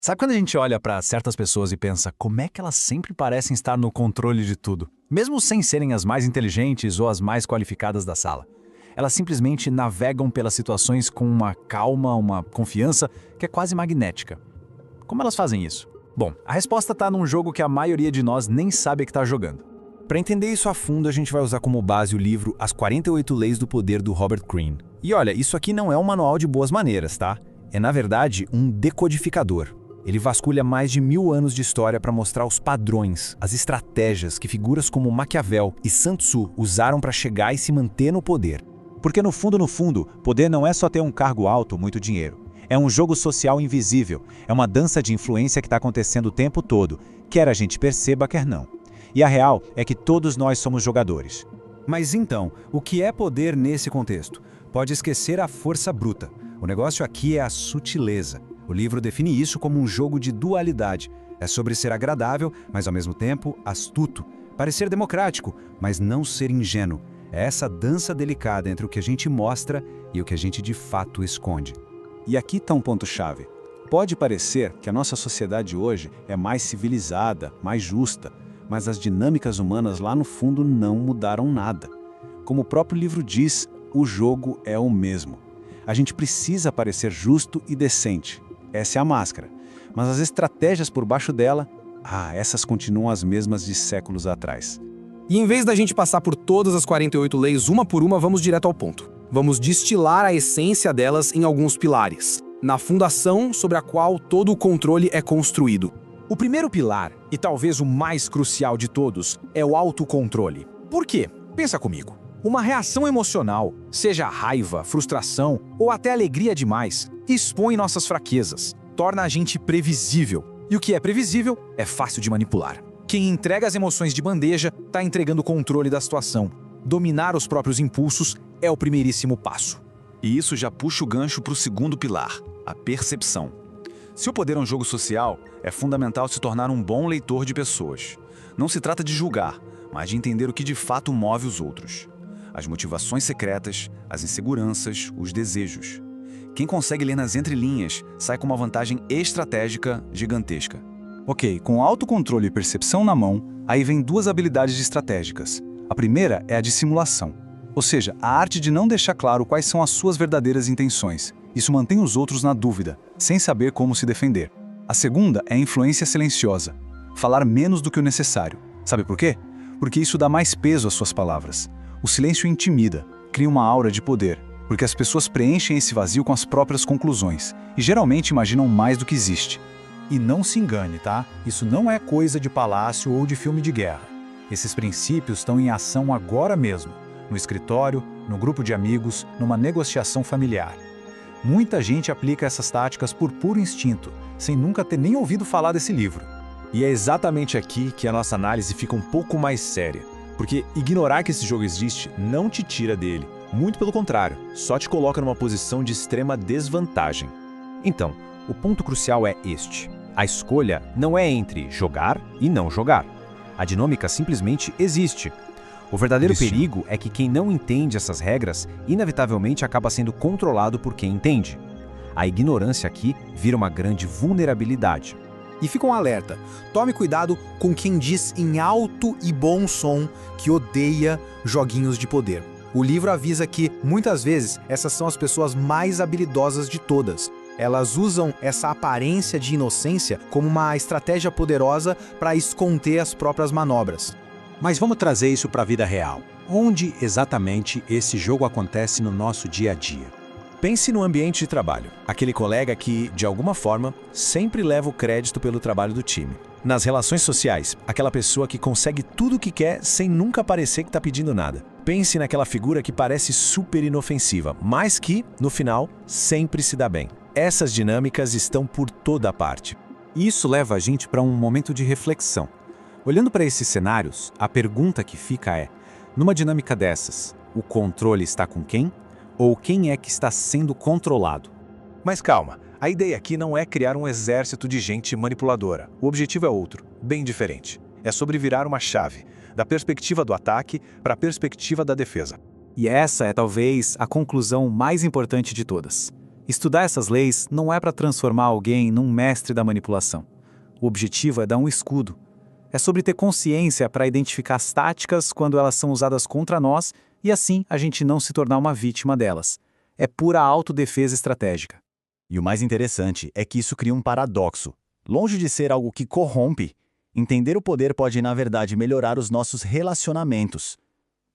Sabe quando a gente olha para certas pessoas e pensa como é que elas sempre parecem estar no controle de tudo, mesmo sem serem as mais inteligentes ou as mais qualificadas da sala? Elas simplesmente navegam pelas situações com uma calma, uma confiança que é quase magnética. Como elas fazem isso? Bom, a resposta está num jogo que a maioria de nós nem sabe que está jogando. Para entender isso a fundo, a gente vai usar como base o livro As 48 Leis do Poder, do Robert Greene. E olha, isso aqui não é um manual de boas maneiras, tá? É, na verdade, um decodificador. Ele vasculha mais de 1000 anos de história para mostrar os padrões, as estratégias que figuras como Maquiavel e Sun Tzu usaram para chegar e se manter no poder. Porque no fundo, poder não é só ter um cargo alto ou muito dinheiro. É um jogo social invisível, é uma dança de influência que está acontecendo o tempo todo, quer a gente perceba, quer não. E a real é que todos nós somos jogadores. Mas então, o que é poder nesse contexto? Pode esquecer a força bruta. O negócio aqui é a sutileza. O livro define isso como um jogo de dualidade. É sobre ser agradável, mas ao mesmo tempo astuto. Parecer democrático, mas não ser ingênuo. É essa dança delicada entre o que a gente mostra e o que a gente de fato esconde. E aqui está um ponto-chave. Pode parecer que a nossa sociedade hoje é mais civilizada, mais justa, mas as dinâmicas humanas lá no fundo não mudaram nada. Como o próprio livro diz, o jogo é o mesmo. A gente precisa parecer justo e decente. Essa é a máscara. Mas as estratégias por baixo dela, essas continuam as mesmas de séculos atrás. E em vez da gente passar por todas as 48 leis uma por uma, vamos direto ao ponto. Vamos destilar a essência delas em alguns pilares, na fundação sobre a qual todo o controle é construído. O primeiro pilar, e talvez o mais crucial de todos, é o autocontrole. Por quê? Pensa comigo. Uma reação emocional, seja raiva, frustração ou até alegria demais, expõe nossas fraquezas, torna a gente previsível. E o que é previsível é fácil de manipular. Quem entrega as emoções de bandeja está entregando o controle da situação. Dominar os próprios impulsos é o primeiríssimo passo. E isso já puxa o gancho para o segundo pilar, a percepção. Se o poder é um jogo social, é fundamental se tornar um bom leitor de pessoas. Não se trata de julgar, mas de entender o que de fato move os outros. As motivações secretas, as inseguranças, os desejos. Quem consegue ler nas entrelinhas sai com uma vantagem estratégica gigantesca. Ok, com autocontrole e percepção na mão, aí vem duas habilidades estratégicas. A primeira é a dissimulação, ou seja, a arte de não deixar claro quais são as suas verdadeiras intenções. Isso mantém os outros na dúvida, sem saber como se defender. A segunda é a influência silenciosa, falar menos do que o necessário. Sabe por quê? Porque isso dá mais peso às suas palavras. O silêncio intimida, cria uma aura de poder, porque as pessoas preenchem esse vazio com as próprias conclusões e geralmente imaginam mais do que existe. E não se engane, tá? Isso não é coisa de palácio ou de filme de guerra. Esses princípios estão em ação agora mesmo, no escritório, no grupo de amigos, numa negociação familiar. Muita gente aplica essas táticas por puro instinto, sem nunca ter nem ouvido falar desse livro. E é exatamente aqui que a nossa análise fica um pouco mais séria. Porque ignorar que esse jogo existe não te tira dele. Muito pelo contrário, só te coloca numa posição de extrema desvantagem. Então, o ponto crucial é este. A escolha não é entre jogar e não jogar. A dinâmica simplesmente existe. O verdadeiro perigo é que quem não entende essas regras, inevitavelmente acaba sendo controlado por quem entende. A ignorância aqui vira uma grande vulnerabilidade. E fica um alerta, tome cuidado com quem diz em alto e bom som que odeia joguinhos de poder. O livro avisa que, muitas vezes, essas são as pessoas mais habilidosas de todas. Elas usam essa aparência de inocência como uma estratégia poderosa para esconder as próprias manobras. Mas vamos trazer isso para a vida real. Onde exatamente esse jogo acontece no nosso dia a dia? Pense no ambiente de trabalho. Aquele colega que, de alguma forma, sempre leva o crédito pelo trabalho do time. Nas relações sociais, aquela pessoa que consegue tudo o que quer sem nunca parecer que está pedindo nada. Pense naquela figura que parece super inofensiva, mas que, no final, sempre se dá bem. Essas dinâmicas estão por toda parte. E isso leva a gente para um momento de reflexão. Olhando para esses cenários, a pergunta que fica é: numa dinâmica dessas, o controle está com quem? Ou quem é que está sendo controlado? Mas calma, a ideia aqui não é criar um exército de gente manipuladora. O objetivo é outro, bem diferente. É sobre virar uma chave, da perspectiva do ataque para a perspectiva da defesa. E essa é talvez a conclusão mais importante de todas. Estudar essas leis não é para transformar alguém num mestre da manipulação. O objetivo é dar um escudo. É sobre ter consciência para identificar as táticas quando elas são usadas contra nós e assim a gente não se tornar uma vítima delas. É pura autodefesa estratégica. E o mais interessante é que isso cria um paradoxo. Longe de ser algo que corrompe, entender o poder pode, na verdade, melhorar os nossos relacionamentos.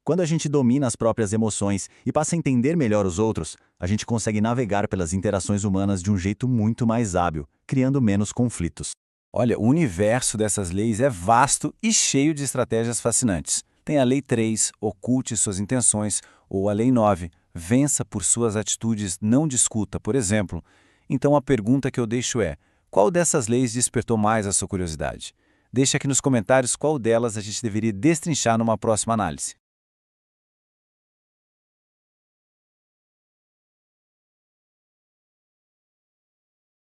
Quando a gente domina as próprias emoções e passa a entender melhor os outros, a gente consegue navegar pelas interações humanas de um jeito muito mais hábil, criando menos conflitos. Olha, o universo dessas leis é vasto e cheio de estratégias fascinantes. Tem a Lei 3, oculte suas intenções, ou a Lei 9, vença por suas atitudes, não discuta, por exemplo. Então a pergunta que eu deixo é, qual dessas leis despertou mais a sua curiosidade? Deixe aqui nos comentários qual delas a gente deveria destrinchar numa próxima análise.